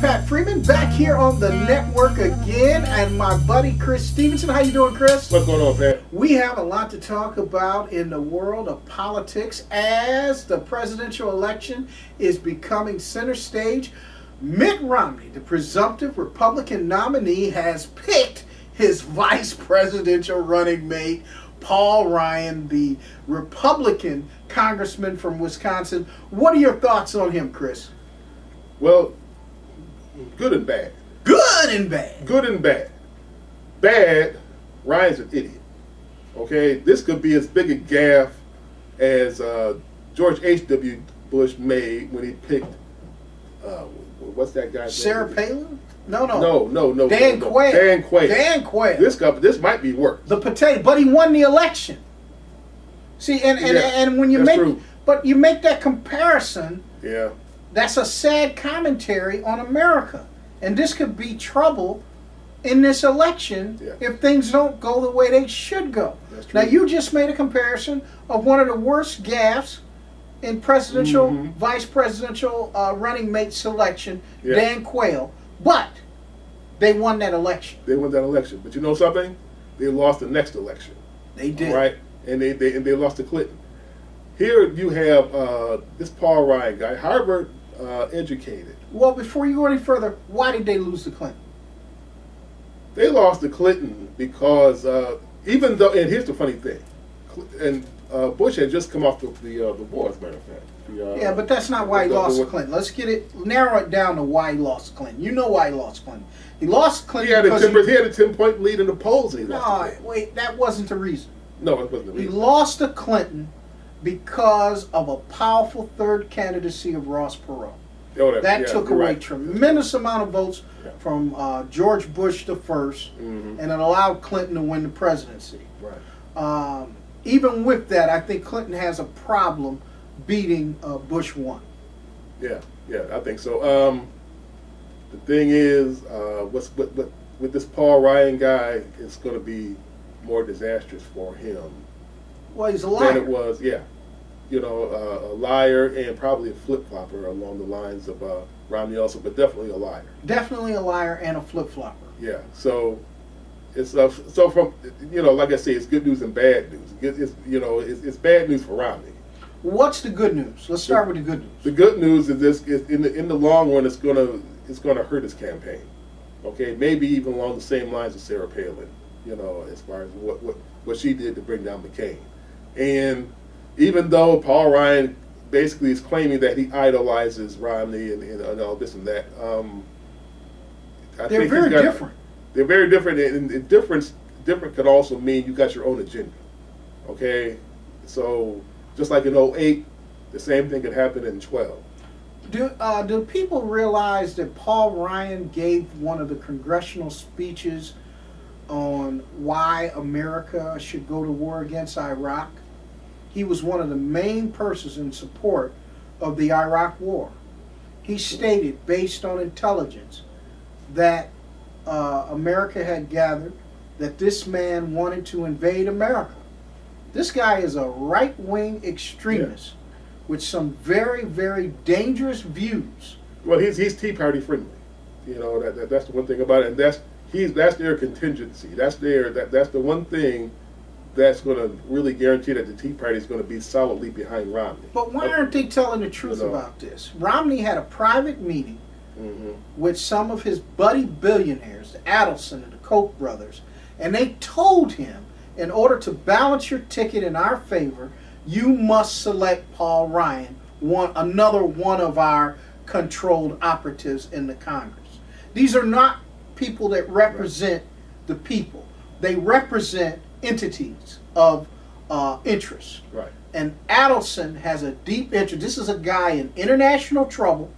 Pat Freeman back here on the network again, and my buddy Chris Stevenson. How you doing, Chris? What's going on, Pat? We have a lot to talk about in the world of politics as the presidential election is becoming center stage. Mitt Romney, the presumptive Republican nominee, has picked his vice presidential running mate, Paul Ryan, the Republican congressman from Wisconsin. What are your thoughts on him, Chris? Well, good and bad. Good and bad. Good and bad. Bad, Ryan's an idiot. Okay, this could be as big a gaffe as George H.W. Bush made when he picked, what's that guy's name? Sarah Palin? No. Dan Quayle. Dan Quayle. Dan Quayle. This might be worse. The potato, but he won the election. See, and when you that's make, true. But you make that comparison. Yeah. That's a sad commentary on America, and this could be trouble in this election if things don't go the way they should go. That's true. Now, you just made a comparison of one of the worst gaffes in presidential, vice presidential running mate selection, Dan Quayle, but they won that election. They won that election, but you know something? They lost the next election. They did. Right, and they lost to Clinton. Here you have this Paul Ryan guy, Harvard educated. Well, before you go any further, why did they lose to Clinton? They lost to Clinton because even though, and here's the funny thing, and Bush had just come off the war, as a matter of fact. Yeah, but that's not why he lost to Clinton. Let's narrow it down to why he lost to Clinton. You know why he lost to Clinton. He lost to Clinton he had because he had a 10-point lead in the polls, and he lost to Clinton. Wait, that wasn't the reason. No, it wasn't the reason. He lost to Clinton because of a powerful third candidacy of Ross Perot. That took away tremendous amount of votes from George Bush the first, and it allowed Clinton to win the presidency. Right. Even with that, I think Clinton has a problem beating Bush 1. Yeah, I think so. The thing is, with this Paul Ryan guy, it's going to be more disastrous for him. Well, he's a liar. Than it was, a liar and probably a flip-flopper along the lines of Romney also, but definitely a liar. Definitely a liar and a flip-flopper. Yeah, so it's so from like I say, it's good news and bad news. It's bad news for Romney. What's the good news? Let's start with the good news. The good news is this: in the long run, it's gonna hurt his campaign. Okay, maybe even along the same lines as Sarah Palin. As far as what she did to bring down McCain, and even though Paul Ryan basically is claiming that he idolizes Romney and all this and that, they're very different. They're very different, and different could also mean you got your own agenda. Okay, so just like in 2008, the same thing could happen in 2012. Do people realize that Paul Ryan gave one of the congressional speeches on why America should go to war against Iraq? He was one of the main persons in support of the Iraq War. He stated, based on intelligence, that America had gathered that this man wanted to invade America. This guy is a right-wing extremist with some very, very dangerous views. Well, he's Tea Party friendly. That's the one thing about it, and that's their contingency. That's the one thing that's going to really guarantee that the Tea Party is going to be solidly behind Romney. But why aren't they telling the truth about this? Romney had a private meeting with some of his buddy billionaires, the Adelson and the Koch brothers, and they told him, in order to balance your ticket in our favor, you must select Paul Ryan, another one of our controlled operatives in the Congress. These are not people that represent the people. They represent entities of interest. Right. And Adelson has a deep interest. This is a guy in international trouble.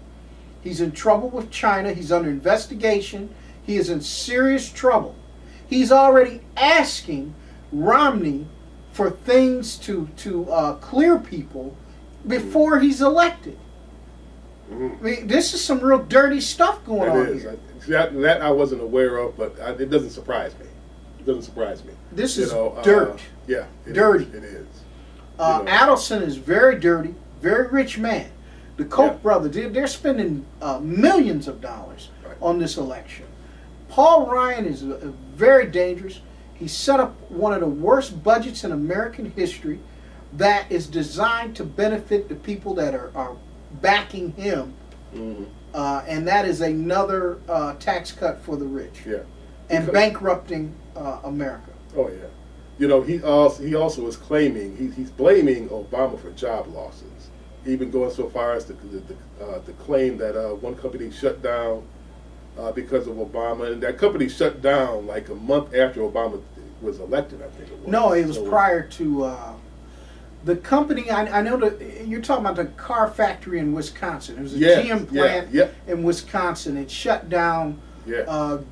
He's in trouble with China. He's under investigation. He is in serious trouble. He's already asking Romney for things to clear people before he's elected. I mean, this is some real dirty stuff going on here. That I wasn't aware of, but it doesn't surprise me. It doesn't surprise me. This is dirt. Yeah, dirty. It is. Adelson is very dirty, very rich man. The Koch Yeah. brothers, they're spending millions of dollars Right. on this election. Paul Ryan is very dangerous. He set up one of the worst budgets in American history that is designed to benefit the people that are backing him. Mm-hmm. And that is another tax cut for the rich. Yeah. And bankrupting America. Oh yeah. You know, he also is claiming he's blaming Obama for job losses. Even going so far as to claim that one company shut down because of Obama, and that company shut down like a month after Obama was elected. I think it was. No, it was So, prior to the company. I know that you're talking about the car factory in Wisconsin. It was a GM plant in Wisconsin. It shut down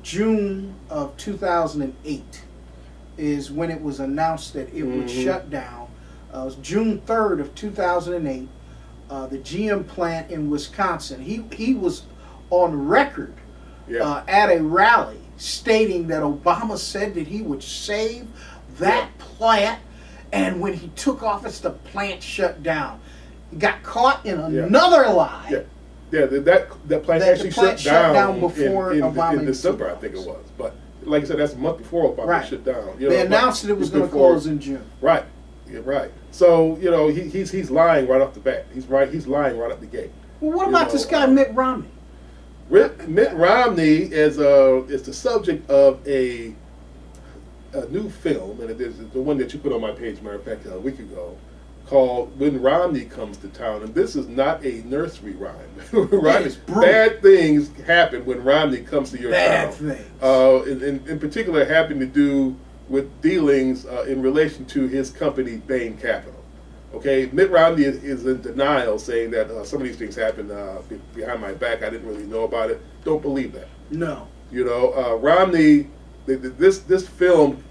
June of 2008 is when it was announced that it would shut down. It was June 3rd of 2008. The GM plant in Wisconsin. He was on record at a rally stating that Obama said that he would save that plant, and when he took office, the plant shut down. He got caught in another lie. Yeah, that plant actually shut down before Obama in December, I think it was. But like I said, that's a month before Obama shut down. You know, they announced that it was going to close in June. Right. Yeah, right. So you know he's lying right off the bat. He's lying right up the gate. Well, what about this guy Mitt Romney? Mitt Romney is the subject of a new film, and it is the one that you put on my page, matter of fact, a week ago, called "When Romney Comes to Town." And this is not a nursery rhyme. Right? Bad things happen when Romney comes to your town. Bad things. In particular, having to do with dealings in relation to his company, Bain Capital. Okay, Mitt Romney is in denial, saying that some of these things happened behind my back. I didn't really know about it. Don't believe that. No. You know, Romney. This film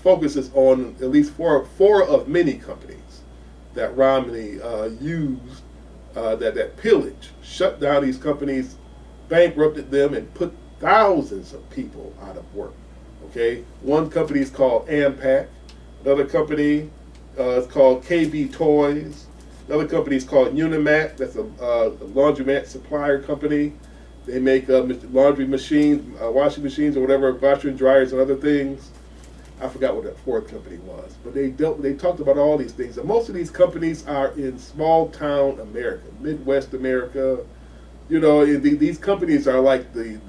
focuses on at least four of many companies that Romney used that pillaged, shut down these companies, bankrupted them, and put thousands of people out of work. Okay, one company is called Ampac. Another company is called KB Toys. Another company is called Unimat. That's a laundromat supplier company. They make laundry machines, washing machines, or whatever, washer and dryers and other things. I forgot what that fourth company was, but they talked about all these things. And most of these companies are in small town America, Midwest America. You know, these companies are like the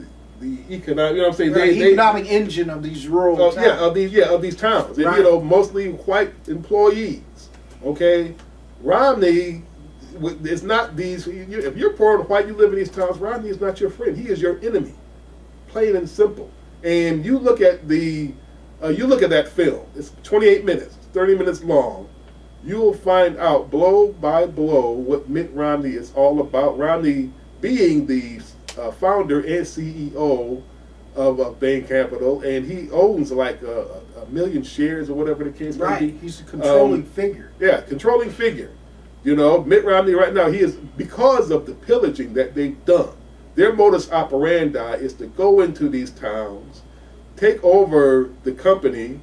economic, you know what I'm saying? The economic engine of these rural towns. Of these towns. And, you know, mostly white employees. Okay? Romney is not these, if you're poor and white, you live in these towns, Romney is not your friend. He is your enemy. Plain and simple. And you look at that film. It's 28 minutes, 30 minutes long. You will find out blow by blow what Mitt Romney is all about. Romney being the founder and CEO of Bain Capital, and he owns like a million shares or whatever the case may be. He's a controlling figure. Yeah, controlling figure. You know, Mitt Romney right now, he is, because of the pillaging that they've done, their modus operandi is to go into these towns, take over the company,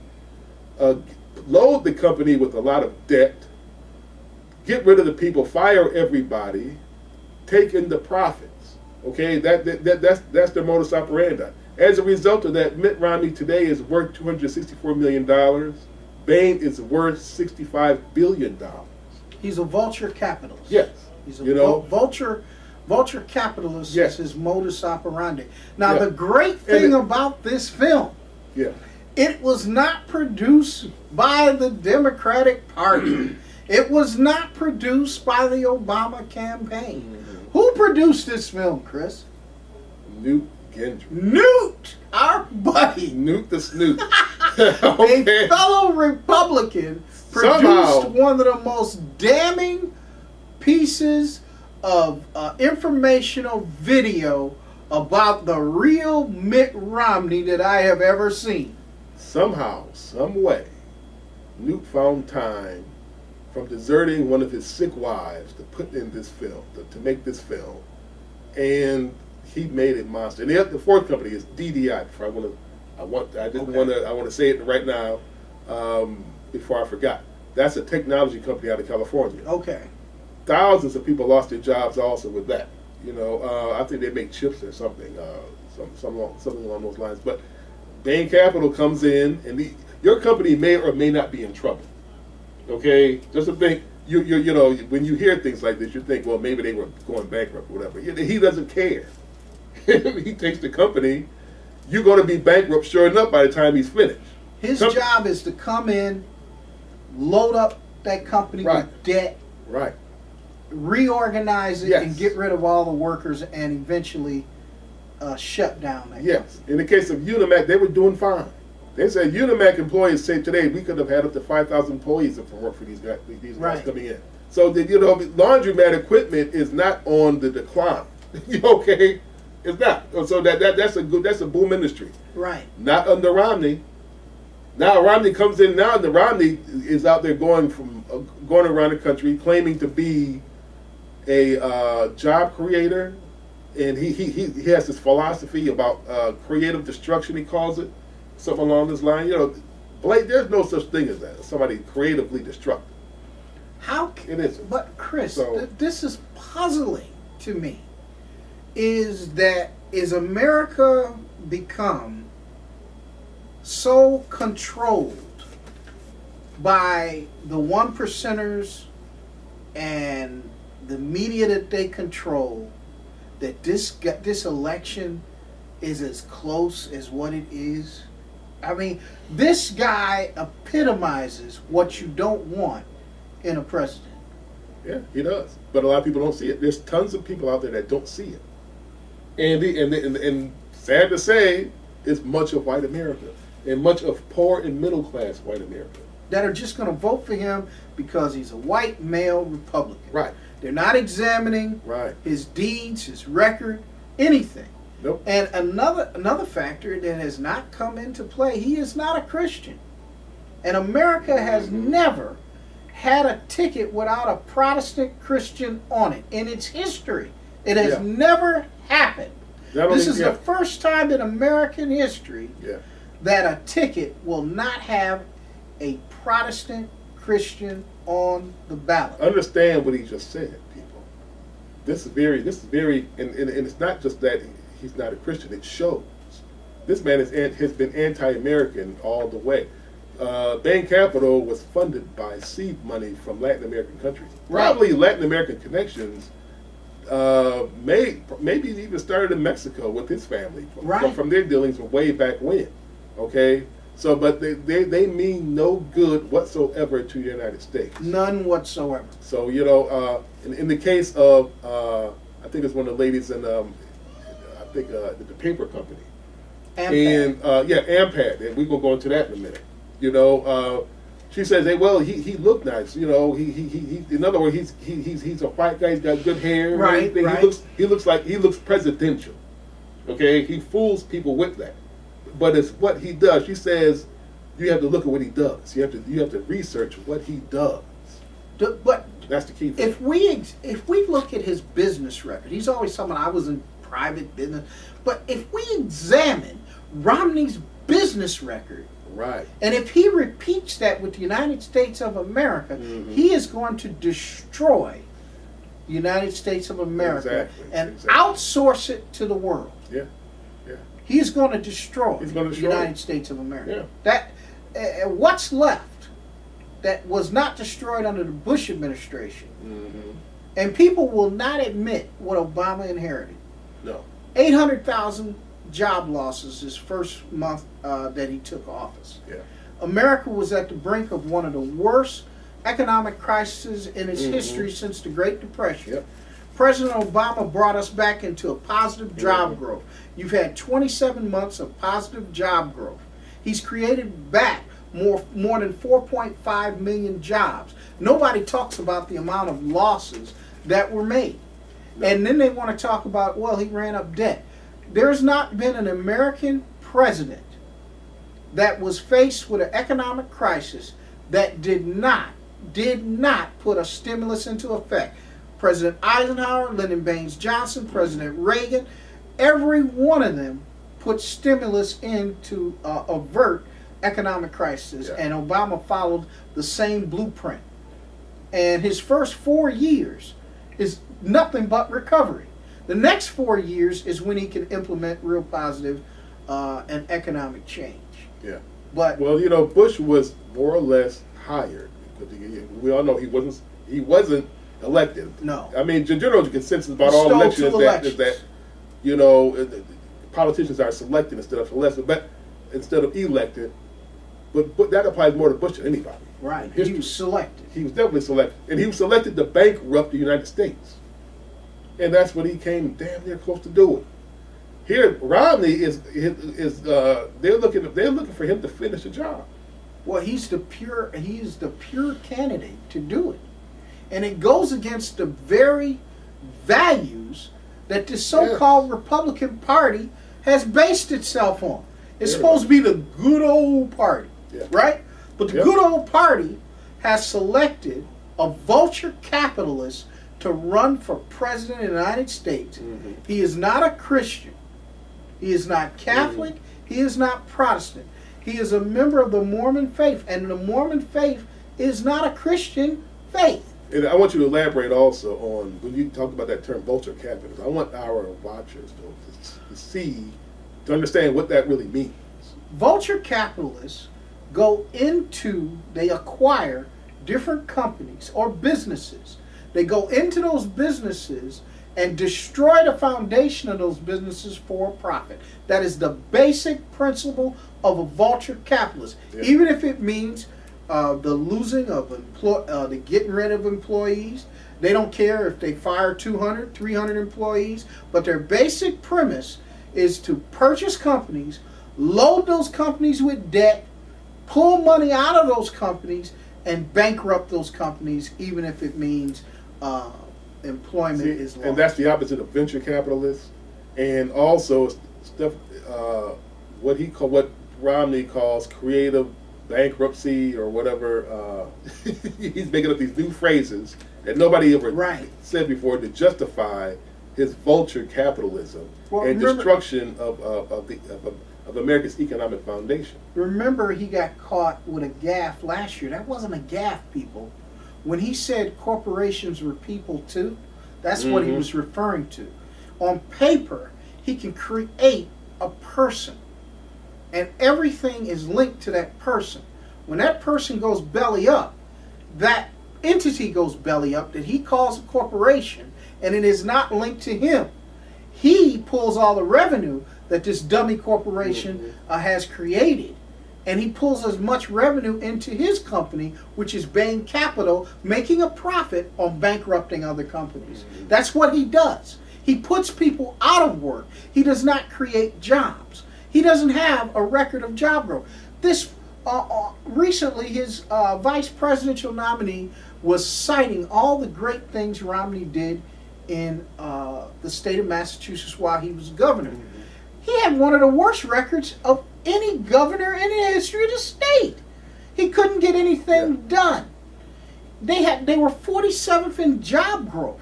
load the company with a lot of debt, get rid of the people, fire everybody, take in the profits. Okay, that's their modus operandi. As a result of that, Mitt Romney today is worth $264 million. Bain is worth $65 billion. He's a vulture-capitalist. Yes. He's a vulture-capitalist is his modus operandi. Now, the great thing about this film, it was not produced by the Democratic Party. It was not produced by the Obama campaign. Mm-hmm. Who produced this film, Chris? Newt Gingrich. Newt, our buddy. Newt the Snoot. A fellow Republican produced one of the most damning pieces of informational video about the real Mitt Romney that I have ever seen. Somehow, some way, Newt found time from deserting one of his sick wives to put in this film, to make this film, and he made it monster. And the fourth company is DDI. I want to say it right now before I forgot. That's a technology company out of California. Okay. thousands of people lost their jobs also with that. You know, I think they make chips or something, something along those lines. But Bain Capital comes in, and your company may or may not be in trouble. Okay, just to think, you know, when you hear things like this, you think, well, maybe they were going bankrupt or whatever. He doesn't care. He takes the company. You're going to be bankrupt, sure enough, by the time he's finished. His job is to come in, load up that company with debt, right, reorganize it, and get rid of all the workers, and eventually shut down that company. In the case of Unimac, they were doing fine. They said Unimac employees say today we could have had up to 5,000 employees if it weren't for these guys coming in. So the, you know, laundromat equipment is not on the decline. Okay, it's not. So that's a boom industry. Right. Not under Romney. Now Romney comes in now, and Romney is out there going around the country claiming to be a job creator, and he has this philosophy about creative destruction. He calls it. Something along this line, you know, there's no such thing as that. Somebody creatively destructive. How it isn't. But Chris, this is puzzling to me. Is America become so controlled by the one percenters and the media that they control that this election is as close as what it is? I mean, this guy epitomizes what you don't want in a president. Yeah, he does. But a lot of people don't see it. There's tons of people out there that don't see it. And sad to say, it's much of white America, and much of poor and middle class white America, that are just going to vote for him because he's a white male Republican. Right. They're not examining his deeds, his record, anything. Nope. And another factor that has not come into play, he is not a Christian. And America has never had a ticket without a Protestant Christian on it. In its history, it has never happened. This is the first time in American history that a ticket will not have a Protestant Christian on the ballot. Understand what he just said, people. This is very, and it's not just that he's not a Christian. It shows. This man has been anti-American all the way. Bain Capital was funded by seed money from Latin American countries. Probably Latin American connections. Maybe even started in Mexico with his family from their dealings from way back when. Okay, so but they mean no good whatsoever to the United States. None whatsoever. So you know, in the case of I think it's one of the ladies in I think the paper company. Ampad. And Ampad, and we will go into that in a minute. You know, she says, "Hey, well, he looked nice. You know, he in other words, he's a white guy. He's got good hair. Right. He looks presidential. Okay, he fools people with that. But it's what he does. She says, you have to look at what he does. You have to research what he does. But that's the key thing. If we look at his business record, he's always someone I was in private business. But if we examine Romney's business record, and if he repeats that with the United States of America, he is going to destroy the United States of America and outsource it to the world. Yeah. He's going to destroy the United States of America. That what's left that was not destroyed under the Bush administration, and people will not admit what Obama inherited. No. 800,000 job losses his first month that he took office. Yeah. America was at the brink of one of the worst economic crises in its history since the Great Depression. Yep. President Obama brought us back into a positive job growth. You've had 27 months of positive job growth. He's created back more than 4.5 million jobs. Nobody talks about the amount of losses that were made. No. And then they want to talk about, well, he ran up debt. There's not been an American president that was faced with an economic crisis that did not put a stimulus into effect. President Eisenhower, Lyndon Baines Johnson, President Reagan, every one of them put stimulus in to avert economic crisis, and Obama followed the same blueprint. And his first 4 years is nothing but recovery. The next 4 years is when he can implement real positive and economic change. Yeah. But well, Bush was more or less hired. We all know he wasn't elected. No. I mean, the general consensus about all elections is that politicians are selected instead of elected, instead of elected. But that applies more to Bush than anybody. Right. He was selected. He was definitely selected, and he was selected to bankrupt the United States, and that's what he came damn near close to doing. Here, Romney is they're looking for him to finish the job. Well, he's the pure candidate to do it, and it goes against the very values that the so-called Republican Party has based itself on. It's supposed to be the good old party, right? But the good old party has selected a vulture capitalist to run for president of the United States. Mm-hmm. He is not a Christian. He is not Catholic. Mm-hmm. He is not Protestant. He is a member of the Mormon faith, and the Mormon faith is not a Christian faith. And I want you to elaborate also on, when you talk about that term vulture-capitalism, I want our watchers to understand what that really means. Vulture capitalists they acquire different companies or businesses. They go into those businesses and destroy the foundation of those businesses for profit. That is the basic principle of a vulture capitalist. Yeah. Even if it means the losing of the getting rid of employees. They don't care if they fire 200, 300 employees, but their basic premise is to purchase companies, load those companies with debt, pull money out of those companies, and bankrupt those companies, even if it means employment is lost. And that's the opposite of venture capitalists, and also stuff what Romney calls creative bankruptcy or whatever. He's making up these new phrases that nobody ever said before to justify his vulture capitalism and destruction of America's economic foundation. Remember, he got caught with a gaffe last year. That wasn't a gaffe, people. When he said corporations were people too, that's what he was referring to. On paper, he can create a person, and everything is linked to that person. When that person goes belly up, that entity goes belly up that he calls a corporation, and it is not linked to him. He pulls all the revenue that this dummy corporation has created, and he pulls as much revenue into his company, which is Bain Capital, making a profit on bankrupting other companies. That's what he does. He puts people out of work. He does not create jobs. He doesn't have a record of job growth. This recently, his vice presidential nominee was citing all the great things Romney did in the state of Massachusetts while he was governor. He had one of the worst records of any governor in the history of the state. He couldn't get anything done. They were 47th in job growth.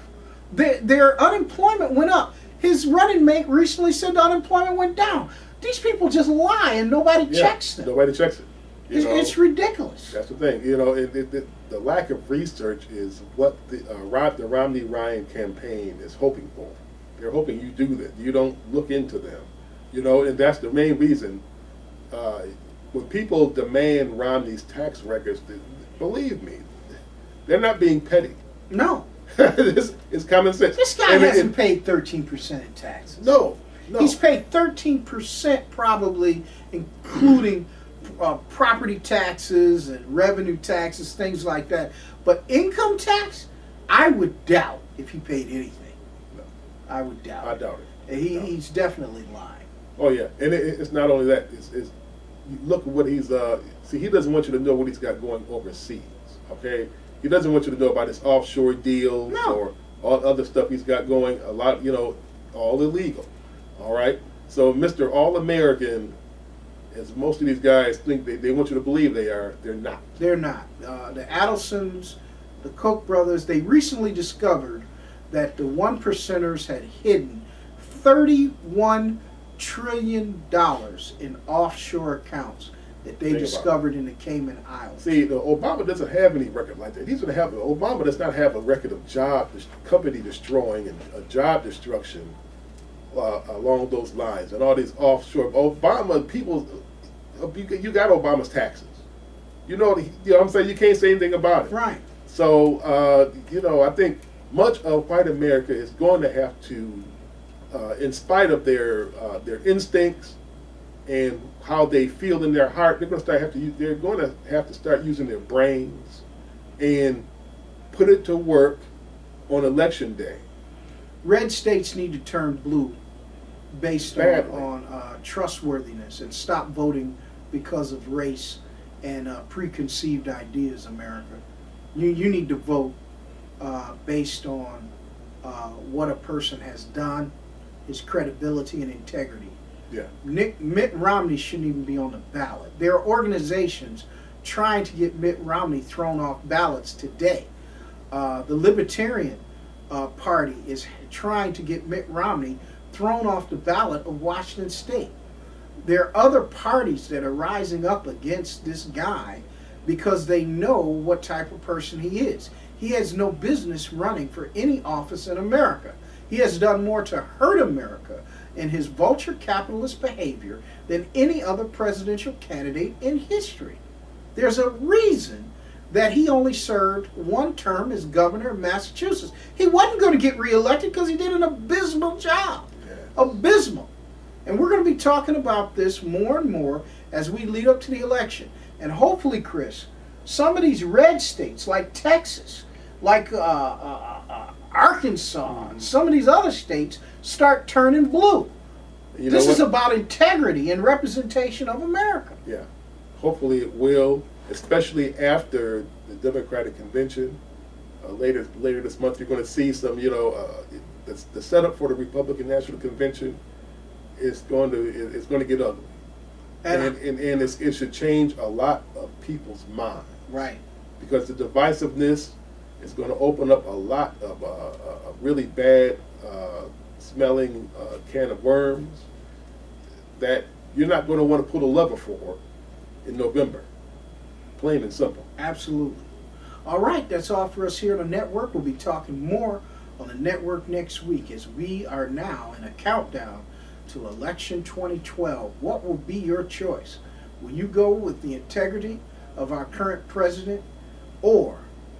Their unemployment went up. His running mate recently said the unemployment went down. These people just lie and nobody checks them. Nobody checks it. It's ridiculous. That's the thing. The lack of research is what the Romney-Ryan campaign is hoping for. They're hoping you do that. You don't look into them. And that's the main reason. When people demand Romney's tax records, believe me, they're not being petty. No. It's common sense. This guy hasn't paid 13% in taxes. No. He's paid 13% probably, including property taxes and revenue taxes, things like that. But income tax, I would doubt if he paid anything. No. I would doubt it. I doubt it. He's definitely lying. Oh, yeah. And it's not only that. It's look at what he's... he doesn't want you to know what he's got going overseas, okay? He doesn't want you to know about his offshore deals or all other stuff he's got going. A lot, all illegal. All right? So Mr. All-American, as most of these guys think they want you to believe they are, they're not. They're not. The Adelsons, the Koch brothers, they recently discovered that the one percenters had hidden $31 trillion in offshore accounts. that they Think about it. discovered in the Cayman Islands. See, Obama doesn't have any record like that. Obama doesn't have any record like that. Obama does not have a record of company destroying and job destruction along those lines and all these offshore. Obama people, you got Obama's taxes. You know what I'm saying? You can't say anything about it. Right. So I think much of white America is going to have to, in spite of their instincts and how they feel in their heart, they're going to have to start using their brains and put it to work on election day. Red states need to turn blue based Badly. on trustworthiness and stop voting because of race and preconceived ideas, America. You need to vote based on what a person has done, his credibility and integrity. Yeah. Mitt Romney shouldn't even be on the ballot. There are organizations trying to get Mitt Romney thrown off ballots today. The Libertarian Party is trying to get Mitt Romney thrown off the ballot of Washington State. There are other parties that are rising up against this guy because they know what type of person he is. He has no business running for any office in America. He has done more to hurt America in his vulture-capitalist behavior than any other presidential candidate in history. There's a reason that he only served one term as governor of Massachusetts. He wasn't going to get reelected because he did an abysmal job. Yeah. Abysmal. And we're going to be talking about this more and more as we lead up to the election. And hopefully, Chris, some of these red states like Texas, like Arkansas, and some of these other states start turning blue. This is about integrity and representation of America. Yeah. Hopefully it will, especially after the Democratic convention. Later this month, you're going to see some, the setup for the Republican National Convention is going to get ugly. And it should change a lot of people's minds. Right. Because the divisiveness is going to open up a lot of a really bad smelling can of worms that you're not going to want to put a lever for in November. Plain and simple. Absolutely. All right, that's all for us here on the network. We'll be talking more on the network next week as we are now in a countdown to election 2012. What will be your choice? Will you go with the integrity of our current president or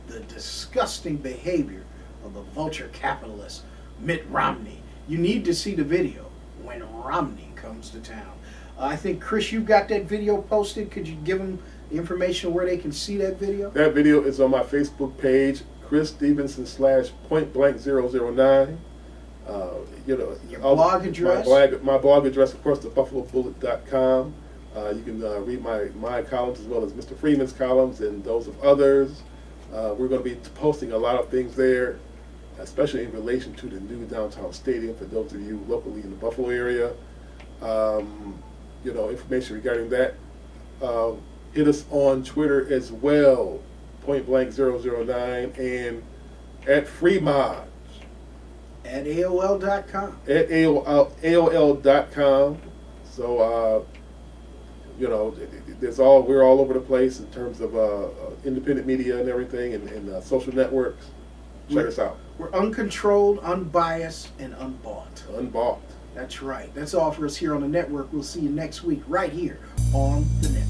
the disgusting behavior of the vulture-capitalist Mitt Romney? You need to see the video when Romney comes to town. I think, Chris, you've got that video posted. Could you give them the information where they can see that video? That video is on my Facebook page, Chris Stevenson /PointBlank009. Your blog address? My blog address, of course, the BuffaloBullet.com. You can read my columns as well as Mr. Freeman's columns and those of others. We're going to be posting a lot of things there, especially in relation to the new downtown stadium for those of you locally in the Buffalo area. Information regarding that. Hit us on Twitter as well, PointBlank009, and at FreeMods. At AOL.com. At AOL.com. So, we're all over the place in terms of independent media and everything and social networks. Check us out. We're uncontrolled, unbiased, and unbought. Unbought. That's right. That's all for us here on the network. We'll see you next week right here on the network.